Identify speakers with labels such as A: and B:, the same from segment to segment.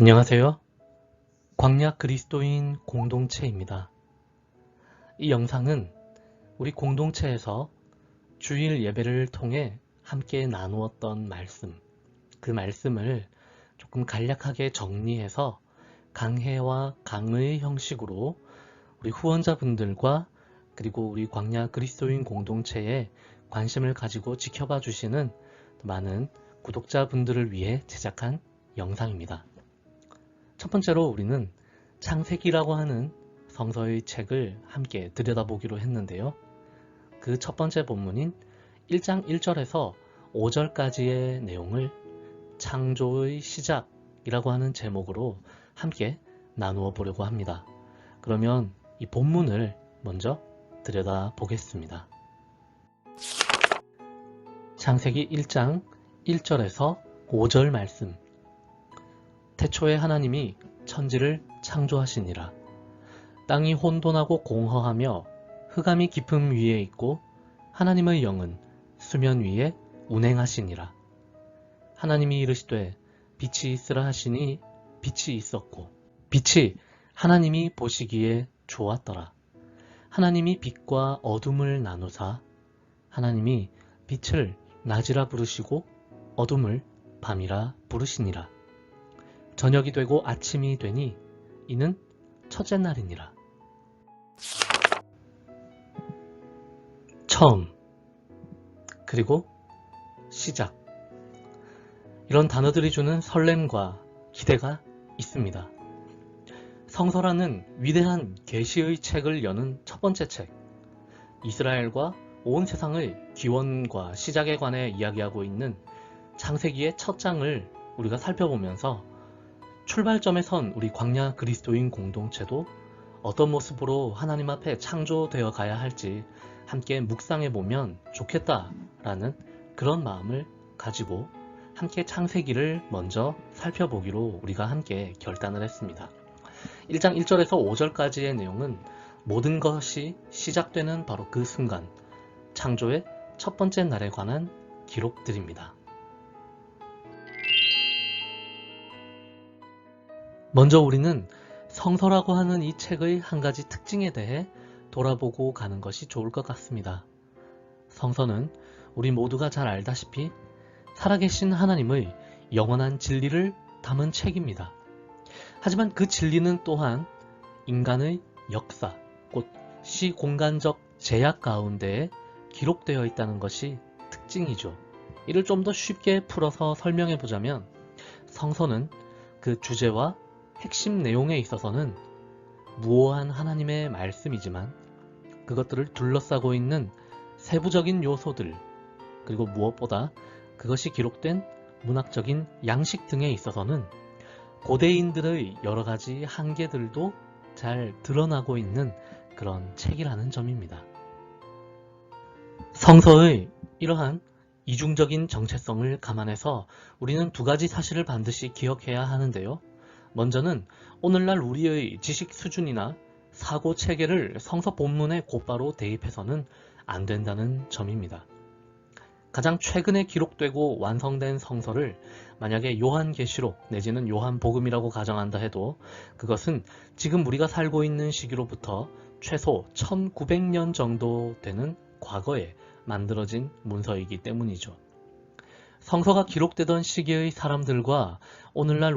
A: 안녕하세요. 광야 그리스도인 공동체입니다. 이 영상은 우리 공동체에서 주일 예배를 통해 함께 나누었던 말씀, 그 말씀을 조금 간략하게 정리해서 강해와 강의 형식으로 우리 후원자분들과 그리고 우리 광야 그리스도인 공동체에 관심을 가지고 지켜봐 주시는 많은 구독자분들을 위해 제작한 영상입니다. 첫 번째로 우리는 창세기라고 하는 성서의 책을 함께 들여다보기로 했는데요. 그 첫 번째 본문인 1장 1절에서 5절까지의 내용을 창조의 시작이라고 하는 제목으로 함께 나누어 보려고 합니다. 그러면 이 본문을 먼저 들여다보겠습니다. 창세기 1장 1절에서 5절 말씀. 태초에 하나님이 천지를 창조하시니라. 땅이 혼돈하고 공허하며 흑암이 깊음 위에 있고 하나님의 영은 수면 위에 운행하시니라. 하나님이 이르시되 빛이 있으라 하시니 빛이 있었고 빛이 하나님이 보시기에 좋았더라. 하나님이 빛과 어둠을 나누사 하나님이 빛을 낮이라 부르시고 어둠을 밤이라 부르시니라. 저녁이 되고 아침이 되니 이는 첫째 날이니라. 처음, 그리고 시작. 이런 단어들이 주는 설렘과 기대가 있습니다. 성서라는 위대한 계시의 책을 여는 첫 번째 책, 이스라엘과 온 세상의 기원과 시작에 관해 이야기하고 있는 창세기의 첫 장을 우리가 살펴보면서 출발점에 선 우리 광야 그리스도인 공동체도 어떤 모습으로 하나님 앞에 창조되어 가야 할지 함께 묵상해 보면 좋겠다라는 그런 마음을 가지고 함께 창세기를 먼저 살펴보기로 우리가 함께 결단을 했습니다. 1장 1절에서 5절까지의 내용은 모든 것이 시작되는 바로 그 순간, 창조의 첫 번째 날에 관한 기록들입니다. 먼저 우리는 성서라고 하는 이 책의 한 가지 특징에 대해 돌아보고 가는 것이 좋을 것 같습니다. 성서는 우리 모두가 잘 알다시피 살아계신 하나님의 영원한 진리를 담은 책입니다. 하지만 그 진리는 또한 인간의 역사, 곧 시공간적 제약 가운데에 기록되어 있다는 것이 특징이죠. 이를 좀 더 쉽게 풀어서 설명해 보자면 성서는 그 주제와 핵심 내용에 있어서는 무오한 하나님의 말씀이지만 그것들을 둘러싸고 있는 세부적인 요소들, 그리고 무엇보다 그것이 기록된 문학적인 양식 등에 있어서는 고대인들의 여러 가지 한계들도 잘 드러나고 있는 그런 책이라는 점입니다. 성서의 이러한 이중적인 정체성을 감안해서 우리는 두 가지 사실을 반드시 기억해야 하는데요. 먼저는 오늘날 우리의 지식 수준이나 사고 체계를 성서 본문에 곧바로 대입해서는 안 된다는 점입니다. 가장 최근에 기록되고 완성된 성서를 만약에 요한계시록 내지는 요한복음이라고 가정한다 해도 그것은 지금 우리가 살고 있는 시기로부터 최소 1900년 정도 되는 과거에 만들어진 문서이기 때문이죠. 성서가 기록되던 시기의 사람들과 오늘날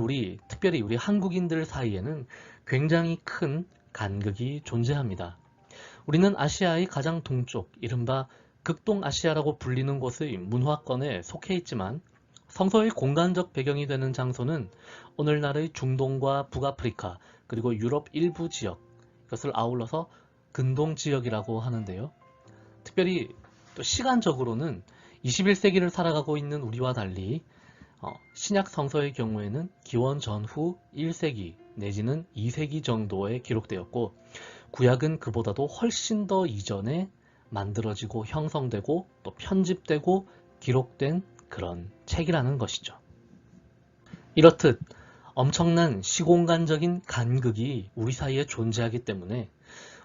A: 특별히 우리 한국인들 사이에는 굉장히 큰 간극이 존재합니다. 우리는 아시아의 가장 동쪽, 이른바 극동아시아라고 불리는 곳의 문화권에 속해 있지만 성서의 공간적 배경이 되는 장소는 오늘날의 중동과 북아프리카, 그리고 유럽 일부 지역, 이것을 아울러서 근동 지역이라고 하는데요. 특별히 또 시간적으로는 21세기를 살아가고 있는 우리와 달리 신약 성서의 경우에는 기원 전후 1세기 내지는 2세기 정도에 기록되었고 구약은 그보다도 훨씬 더 이전에 만들어지고 형성되고 또 편집되고 기록된 그런 책이라는 것이죠. 이렇듯 엄청난 시공간적인 간극이 우리 사이에 존재하기 때문에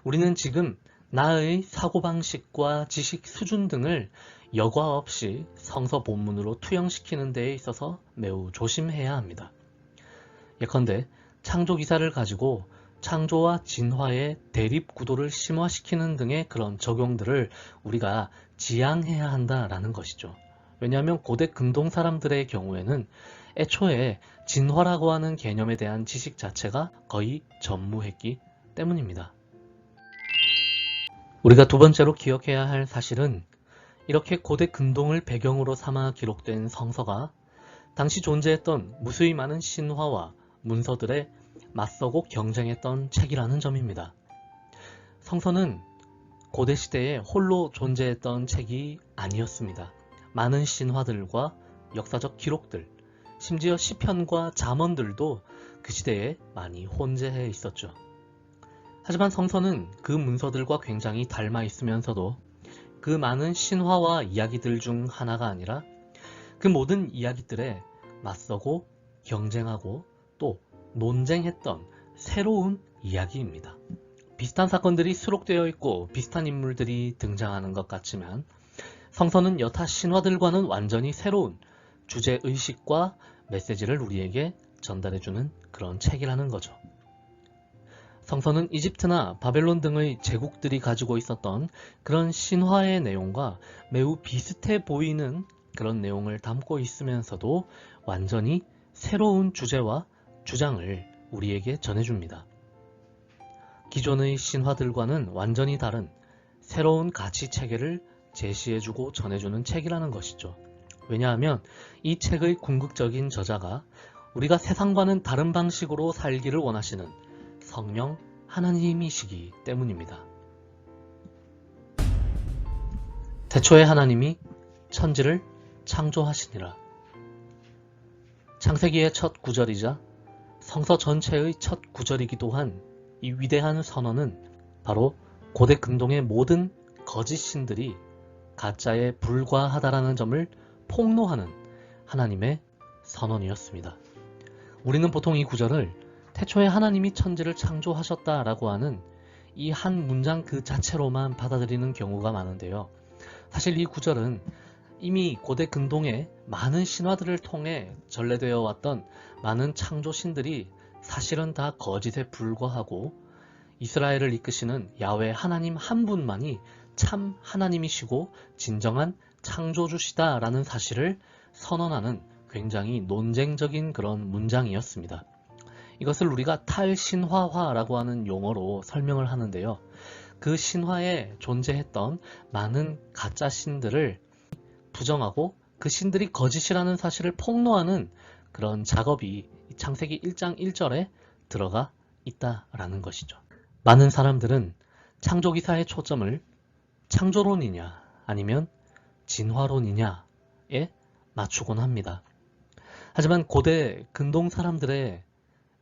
A: 우리는 지금 나의 사고방식과 지식 수준 등을 여과 없이 성서 본문으로 투영시키는 데에 있어서 매우 조심해야 합니다. 예컨대 창조기사를 가지고 창조와 진화의 대립 구도를 심화시키는 등의 그런 적용들을 우리가 지향해야 한다라는 것이죠. 왜냐하면 고대 근동 사람들의 경우에는 애초에 진화라고 하는 개념에 대한 지식 자체가 거의 전무했기 때문입니다. 우리가 두 번째로 기억해야 할 사실은 이렇게 고대 근동을 배경으로 삼아 기록된 성서가 당시 존재했던 무수히 많은 신화와 문서들에 맞서고 경쟁했던 책이라는 점입니다. 성서는 고대 시대에 홀로 존재했던 책이 아니었습니다. 많은 신화들과 역사적 기록들, 심지어 시편과 잠언들도 그 시대에 많이 혼재해 있었죠. 하지만 성서는 그 문서들과 굉장히 닮아 있으면서도 그 많은 신화와 이야기들 중 하나가 아니라 그 모든 이야기들에 맞서고 경쟁하고 또 논쟁했던 새로운 이야기입니다. 비슷한 사건들이 수록되어 있고 비슷한 인물들이 등장하는 것 같지만 성서는 여타 신화들과는 완전히 새로운 주제의식과 메시지를 우리에게 전달해주는 그런 책이라는 거죠. 성서는 이집트나 바벨론 등의 제국들이 가지고 있었던 그런 신화의 내용과 매우 비슷해 보이는 그런 내용을 담고 있으면서도 완전히 새로운 주제와 주장을 우리에게 전해줍니다. 기존의 신화들과는 완전히 다른 새로운 가치 체계를 제시해주고 전해주는 책이라는 것이죠. 왜냐하면 이 책의 궁극적인 저자가 우리가 세상과는 다른 방식으로 살기를 원하시는 성령 하나님이시기 때문입니다. 태초에 하나님이 천지를 창조하시니라. 창세기의 첫 구절이자 성서 전체의 첫 구절이기도 한 이 위대한 선언은 바로 고대 근동의 모든 거짓 신들이 가짜에 불과하다라는 점을 폭로하는 하나님의 선언이었습니다. 우리는 보통 이 구절을 태초에 하나님이 천지를 창조하셨다라고 하는 이 한 문장 그 자체로만 받아들이는 경우가 많은데요. 사실 이 구절은 이미 고대 근동의 많은 신화들을 통해 전래되어 왔던 많은 창조신들이 사실은 다 거짓에 불과하고 이스라엘을 이끄시는 야훼 하나님 한 분만이 참 하나님이시고 진정한 창조주시다라는 사실을 선언하는 굉장히 논쟁적인 그런 문장이었습니다. 이것을 우리가 탈신화화라고 하는 용어로 설명을 하는데요. 그 신화에 존재했던 많은 가짜 신들을 부정하고 그 신들이 거짓이라는 사실을 폭로하는 그런 작업이 창세기 1장 1절에 들어가 있다라는 것이죠. 많은 사람들은 창조기사의 초점을 창조론이냐 아니면 진화론이냐에 맞추곤 합니다. 하지만 고대 근동 사람들의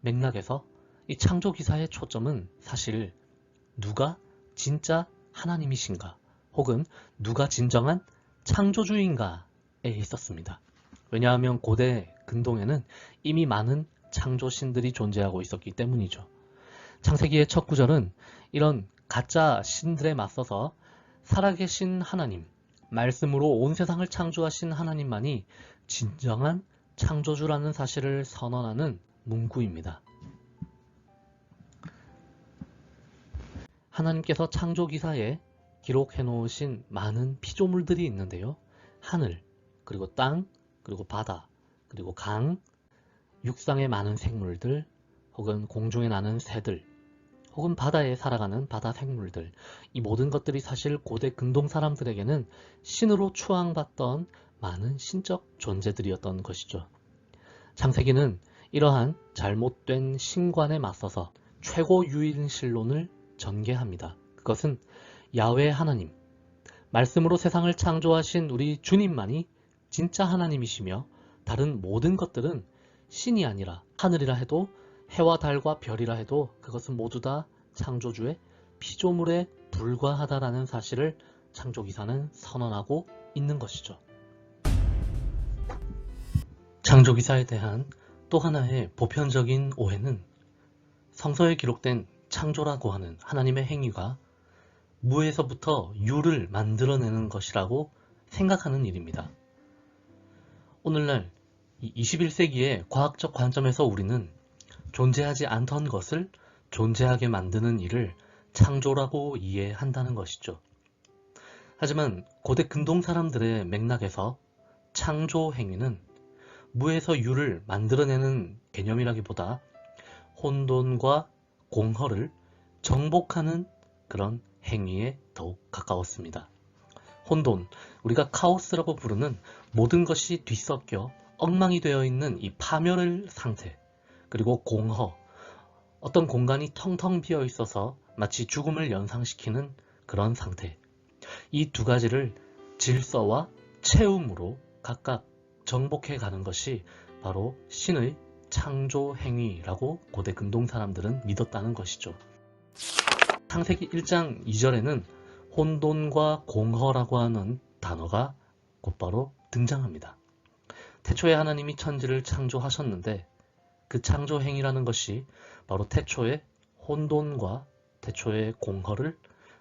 A: 맥락에서 이 창조기사의 초점은 사실 누가 진짜 하나님이신가 혹은 누가 진정한 창조주인가에 있었습니다. 왜냐하면 고대 근동에는 이미 많은 창조신들이 존재하고 있었기 때문이죠. 창세기의 첫 구절은 이런 가짜 신들에 맞서서 살아계신 하나님, 말씀으로 온 세상을 창조하신 하나님만이 진정한 창조주라는 사실을 선언하는 문구입니다. 하나님께서 창조기사에 기록해 놓으신 많은 피조물들이 있는데요. 하늘, 그리고 땅, 그리고 바다, 그리고 강, 육상의 많은 생물들, 혹은 공중에 나는 새들, 혹은 바다에 살아가는 바다 생물들, 이 모든 것들이 사실 고대 근동 사람들에게는 신으로 추앙받던 많은 신적 존재들이었던 것이죠. 창세기는 이러한 잘못된 신관에 맞서서 최고 유일신론을 전개합니다. 그것은 야훼 하나님, 말씀으로 세상을 창조하신 우리 주님만이 진짜 하나님이시며 다른 모든 것들은 신이 아니라 하늘이라 해도 해와 달과 별이라 해도 그것은 모두 다 창조주의 피조물에 불과하다라는 사실을 창조기사는 선언하고 있는 것이죠. 창조기사에 대한 또 하나의 보편적인 오해는 성서에 기록된 창조라고 하는 하나님의 행위가 무에서부터 유를 만들어내는 것이라고 생각하는 일입니다. 오늘날 이 21세기의 과학적 관점에서 우리는 존재하지 않던 것을 존재하게 만드는 일을 창조라고 이해한다는 것이죠. 하지만 고대 근동 사람들의 맥락에서 창조 행위는 무에서 유를 만들어내는 개념이라기보다 혼돈과 공허를 정복하는 그런 행위에 더욱 가까웠습니다. 혼돈, 우리가 카오스라고 부르는 모든 것이 뒤섞여 엉망이 되어 있는 이 파멸의 상태, 그리고 공허, 어떤 공간이 텅텅 비어 있어서 마치 죽음을 연상시키는 그런 상태. 이 두 가지를 질서와 채움으로 각각 정복해 가는 것이 바로 신의 창조 행위라고 고대 근동 사람들은 믿었다는 것이죠. 창세기 1장 2절에는 혼돈과 공허라고 하는 단어가 곧바로 등장합니다. 태초에 하나님이 천지를 창조하셨는데 그 창조 행위라는 것이 바로 태초의 혼돈과 태초의 공허를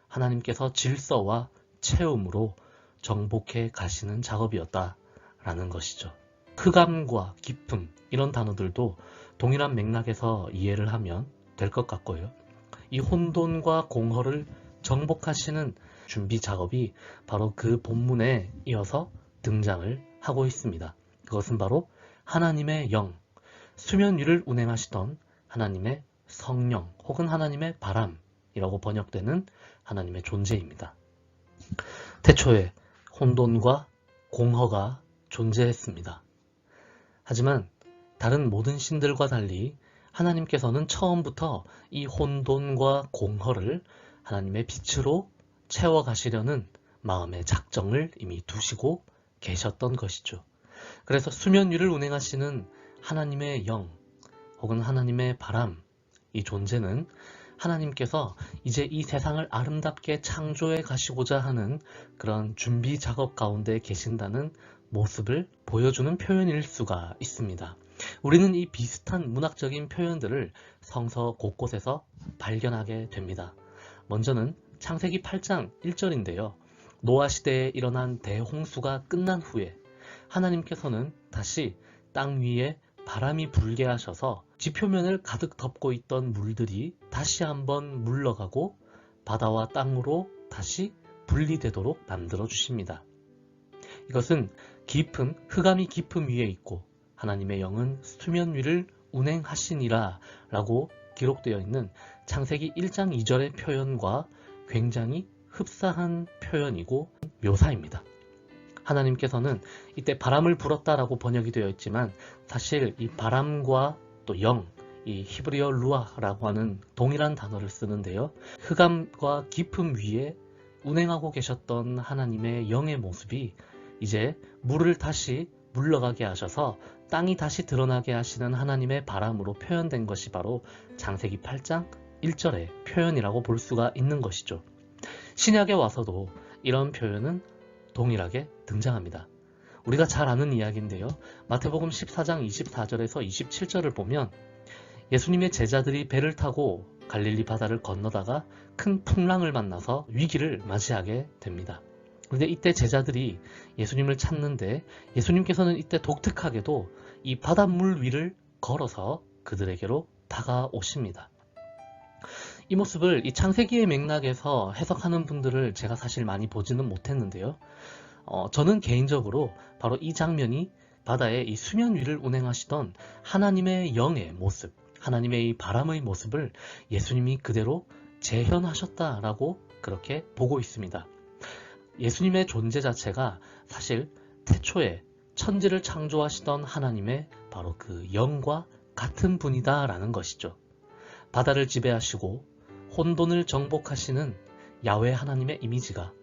A: 하나님께서 질서와 채움으로 정복해 가시는 작업이었다라는 것이죠. 흑암과 기쁨 이런 단어들도 동일한 맥락에서 이해를 하면 될 것 같고요. 이 혼돈과 공허를 정복하시는 준비 작업이 바로 그 본문에 이어서 등장을 하고 있습니다. 그것은 바로 하나님의 영, 수면 위를 운행하시던 하나님의 성령 혹은 하나님의 바람이라고 번역되는 하나님의 존재입니다. 태초에 혼돈과 공허가 존재했습니다. 하지만 다른 모든 신들과 달리 하나님께서는 처음부터 이 혼돈과 공허를 하나님의 빛으로 채워가시려는 마음의 작정을 이미 두시고 계셨던 것이죠. 그래서 수면 위를 운행하시는 하나님의 영 혹은 하나님의 바람, 이 존재는 하나님께서 이제 이 세상을 아름답게 창조해 가시고자 하는 그런 준비 작업 가운데 계신다는 모습을 보여주는 표현일 수가 있습니다. 우리는 이 비슷한 문학적인 표현들을 성서 곳곳에서 발견하게 됩니다. 먼저는 창세기 8장 1절인데요. 노아 시대에 일어난 대홍수가 끝난 후에 하나님께서는 다시 땅 위에 바람이 불게 하셔서 지표면을 가득 덮고 있던 물들이 다시 한번 물러가고 바다와 땅으로 다시 분리되도록 만들어 주십니다. 이것은 깊은 흑암이 깊음 위에 있고 하나님의 영은 수면 위를 운행하시니라 라고 기록되어 있는 창세기 1장 2절의 표현과 굉장히 흡사한 표현이고 묘사입니다. 하나님께서는 이때 바람을 불었다라고 번역이 되어 있지만 사실 이 바람과 또 영, 이 히브리어 루아라고 하는 동일한 단어를 쓰는데요. 흑암과 깊음 위에 운행하고 계셨던 하나님의 영의 모습이 이제 물을 다시 물러가게 하셔서 땅이 다시 드러나게 하시는 하나님의 바람으로 표현된 것이 바로 창세기 8장 1절의 표현이라고 볼 수가 있는 것이죠. 신약에 와서도 이런 표현은 동일하게 등장합니다. 우리가 잘 아는 이야기인데요. 마태복음 14장 24절에서 27절을 보면 예수님의 제자들이 배를 타고 갈릴리 바다를 건너다가 큰 풍랑을 만나서 위기를 맞이하게 됩니다. 그런데 이때 제자들이 예수님을 찾는데 예수님께서는 이때 독특하게도 이 바닷물 위를 걸어서 그들에게로 다가오십니다. 이 모습을 이 창세기의 맥락에서 해석하는 분들을 제가 사실 많이 보지는 못했는데요. 저는 개인적으로 바로 이 장면이 바다의 이 수면 위를 운행하시던 하나님의 영의 모습, 하나님의 이 바람의 모습을 예수님이 그대로 재현하셨다라고 그렇게 보고 있습니다. 예수님의 존재 자체가 사실 태초에 천지를 창조하시던 하나님의 바로 그 영과 같은 분이다라는 것이죠. 바다를 지배하시고 혼돈을 정복하시는 야훼 하나님의 이미지가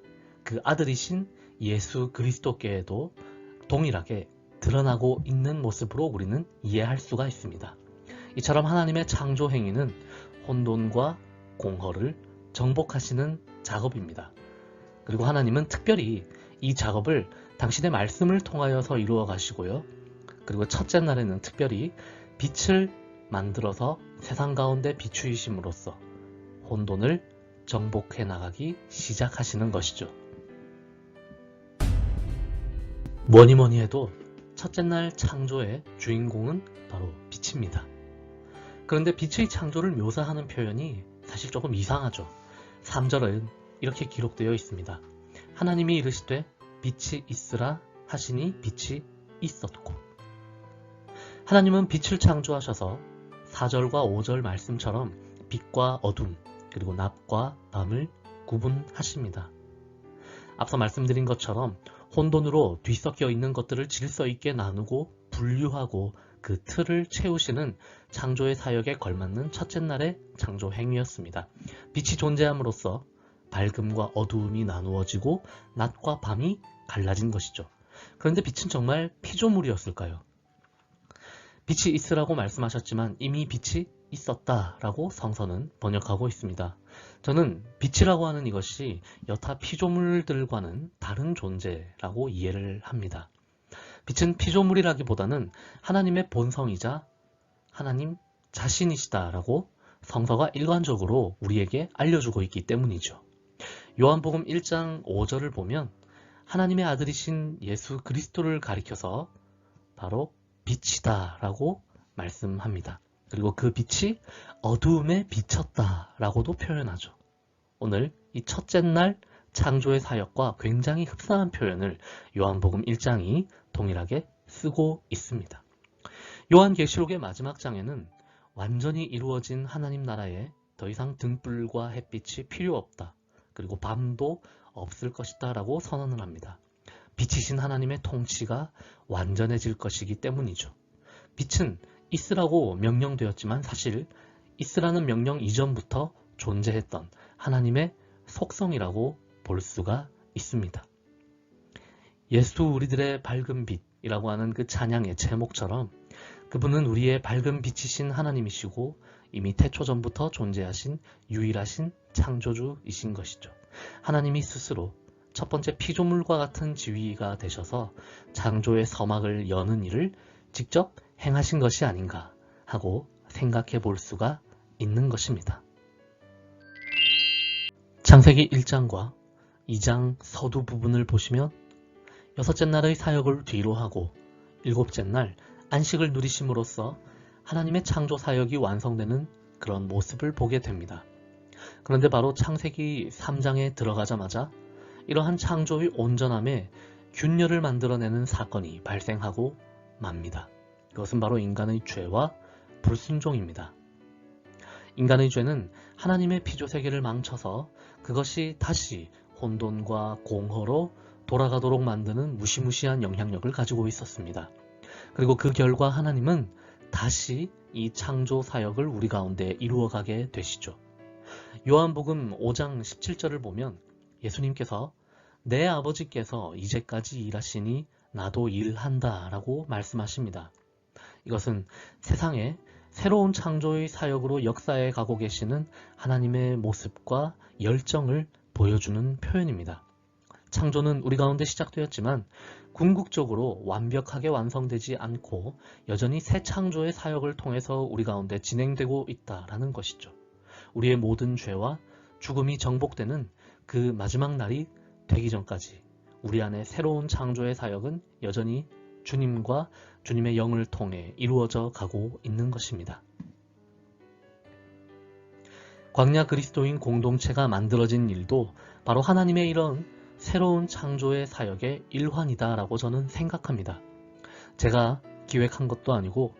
A: 그 아들이신 예수 그리스도께에도 동일하게 드러나고 있는 모습으로 우리는 이해할 수가 있습니다. 이처럼 하나님의 창조 행위는 혼돈과 공허를 정복하시는 작업입니다. 그리고 하나님은 특별히 이 작업을 당신의 말씀을 통하여서 이루어 가시고요. 그리고 첫째 날에는 특별히 빛을 만들어서 세상 가운데 비추이심으로써 혼돈을 정복해 나가기 시작하시는 것이죠. 뭐니 해도 첫째 날 창조의 주인공은 바로 빛입니다. 그런데 빛의 창조를 묘사하는 표현이 사실 조금 이상하죠. 3절은 이렇게 기록되어 있습니다. 하나님이 이르시되 빛이 있으라 하시니 빛이 있었고. 하나님은 빛을 창조하셔서 4절과 5절 말씀처럼 빛과 어둠 그리고 낮과 밤을 구분하십니다. 앞서 말씀드린 것처럼 혼돈으로 뒤섞여 있는 것들을 질서 있게 나누고 분류하고 그 틀을 채우시는 창조의 사역에 걸맞는 첫째 날의 창조 행위였습니다. 빛이 존재함으로써 밝음과 어두움이 나누어지고 낮과 밤이 갈라진 것이죠. 그런데 빛은 정말 피조물이었을까요? 빛이 있으라고 말씀하셨지만 이미 빛이 있었다라고 성서는 번역하고 있습니다. 저는 빛이라고 하는 이것이 여타 피조물들과는 다른 존재라고 이해를 합니다. 빛은 피조물이라기보다는 하나님의 본성이자 하나님 자신이시다라고 성서가 일관적으로 우리에게 알려주고 있기 때문이죠. 요한복음 1장 5절을 보면 하나님의 아들이신 예수 그리스도를 가리켜서 바로 빛이다 라고 말씀합니다. 그리고 그 빛이 어두움에 비쳤다 라고도 표현하죠. 오늘 이 첫째 날 창조의 사역과 굉장히 흡사한 표현을 요한복음 1장이 동일하게 쓰고 있습니다. 요한계시록의 마지막 장에는 완전히 이루어진 하나님 나라에 더 이상 등불과 햇빛이 필요 없다. 그리고 밤도 없을 것이다 라고 선언을 합니다. 빛이신 하나님의 통치가 완전해질 것이기 때문이죠. 빛은 있으라고 명령되었지만 사실 있으라는 명령 이전부터 존재했던 하나님의 속성이라고 볼 수가 있습니다. 예수 우리들의 밝은 빛이라고 하는 그 찬양의 제목처럼 그분은 우리의 밝은 빛이신 하나님이시고 이미 태초전부터 존재하신 유일하신 창조주이신 것이죠. 하나님이 스스로 첫 번째 피조물과 같은 지위가 되셔서 창조의 서막을 여는 일을 직접 행하신 것이 아닌가 하고 생각해 볼 수가 있는 것입니다. 창세기 1장과 2장 서두 부분을 보시면 여섯째 날의 사역을 뒤로 하고 일곱째 날 안식을 누리심으로써 하나님의 창조 사역이 완성되는 그런 모습을 보게 됩니다. 그런데 바로 창세기 3장에 들어가자마자 이러한 창조의 온전함에 균열을 만들어내는 사건이 발생하고 맙니다. 그것은 바로 인간의 죄와 불순종입니다. 인간의 죄는 하나님의 피조세계를 망쳐서 그것이 다시 혼돈과 공허로 돌아가도록 만드는 무시무시한 영향력을 가지고 있었습니다. 그리고 그 결과 하나님은 다시 이 창조 사역을 우리 가운데 이루어가게 되시죠. 요한복음 5장 17절을 보면 예수님께서 내 아버지께서 이제까지 일하시니 나도 일한다 라고 말씀하십니다. 이것은 세상에 새로운 창조의 사역으로 역사에 가고 계시는 하나님의 모습과 열정을 보여주는 표현입니다. 창조는 우리 가운데 시작되었지만 궁극적으로 완벽하게 완성되지 않고 여전히 새 창조의 사역을 통해서 우리 가운데 진행되고 있다라는 것이죠. 우리의 모든 죄와 죽음이 정복되는 그 마지막 날이 되기 전까지 우리 안에 새로운 창조의 사역은 여전히 주님과 주님의 영을 통해 이루어져 가고 있는 것입니다. 광야 그리스도인 공동체가 만들어진 일도 바로 하나님의 이런 새로운 창조의 사역의 일환이다라고 저는 생각합니다. 제가 기획한 것도 아니고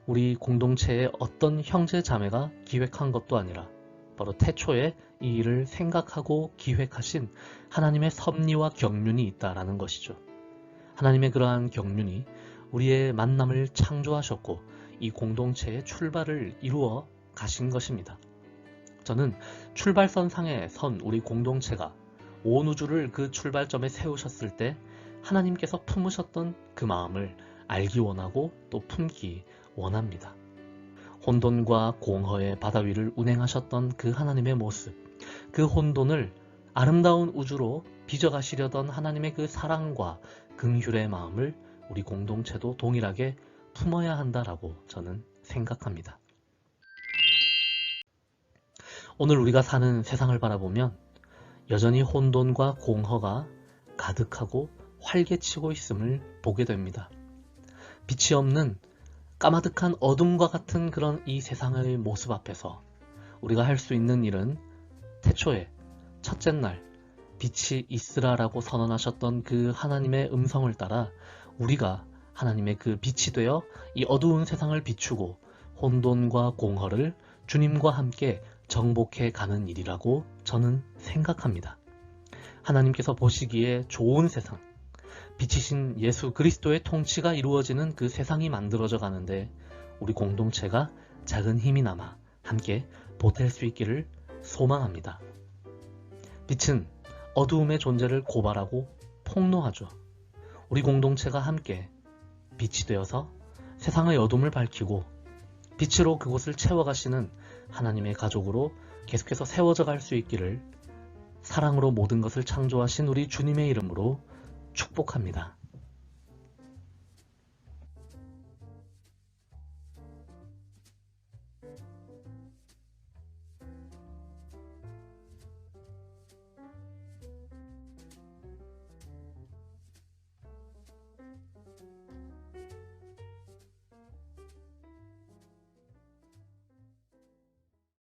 A: 우리 공동체의 어떤 형제 자매가 기획한 것도 아니라 바로 태초에 이 일을 생각하고 기획하신 하나님의 섭리와 경륜이 있다라는 것이죠. 하나님의 그러한 경륜이 우리의 만남을 창조하셨고 이 공동체의 출발을 이루어 가신 것입니다. 저는 출발선 상에 선 우리 공동체가 온 우주를 그 출발점에 세우셨을 때 하나님께서 품으셨던 그 마음을 알기 원하고 또 품기 원합니다. 혼돈과 공허의 바다 위를 운행하셨던 그 하나님의 모습, 그 혼돈을 아름다운 우주로 빚어가시려던 하나님의 그 사랑과 긍휼의 마음을 우리 공동체도 동일하게 품어야 한다라고 저는 생각합니다. 오늘 우리가 사는 세상을 바라보면 여전히 혼돈과 공허가 가득하고 활개치고 있음을 보게 됩니다. 빛이 없는 까마득한 어둠과 같은 그런 이 세상의 모습 앞에서 우리가 할 수 있는 일은 태초에 첫째 날 빛이 있으라라고 선언하셨던 그 하나님의 음성을 따라 우리가 하나님의 그 빛이 되어 이 어두운 세상을 비추고 혼돈과 공허를 주님과 함께 정복해 가는 일이라고 저는 생각합니다. 하나님께서 보시기에 좋은 세상, 빛이신 예수 그리스도의 통치가 이루어지는 그 세상이 만들어져 가는데 우리 공동체가 작은 힘이나마 함께 보탤 수 있기를 소망합니다. 빛은 어두움의 존재를 고발하고 폭로하죠. 우리 공동체가 함께 빛이 되어서 세상의 어둠을 밝히고 빛으로 그곳을 채워가시는 하나님의 가족으로 계속해서 세워져 갈 수 있기를 사랑으로 모든 것을 창조하신 우리 주님의 이름으로 축복합니다.